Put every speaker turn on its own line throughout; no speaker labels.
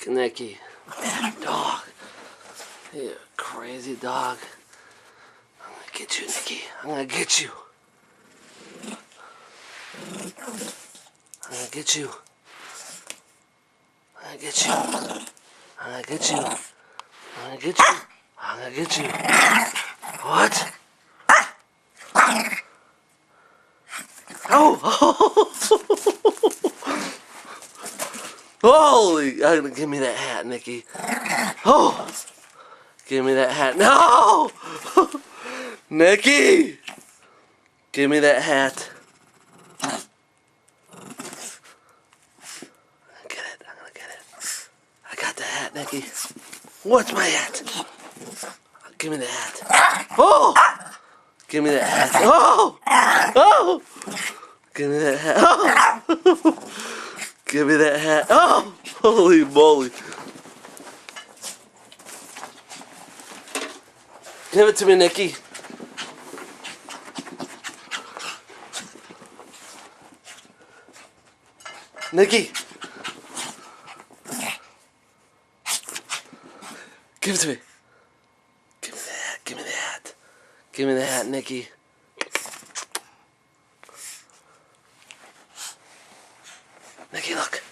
Nikki. Dog. You crazy dog. I'm gonna get you, Nikki. I'm gonna get you. I'm gonna get you. I'm gonna get you. I'm gonna get you. I'm gonna get you. I'm gonna get you. What? Oh! Holy! Give me that hat, Nikki. Oh! Give me that hat. No! Nikki! Give me that hat. I'm gonna get it. I'm gonna get it. I got the hat, Nikki. What's my hat? Give me the hat. Oh! Give me that hat. Oh! Oh! Give me that hat. Oh! Give me that hat. Oh! Holy moly. Give it to me, Nikki. Nikki. Give it to me. Give me the hat. Give me the hat. Give me the hat, Nikki. Nikki, look.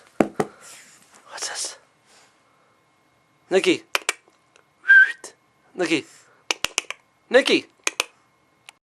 What's this? Nikki. Nikki. Nikki.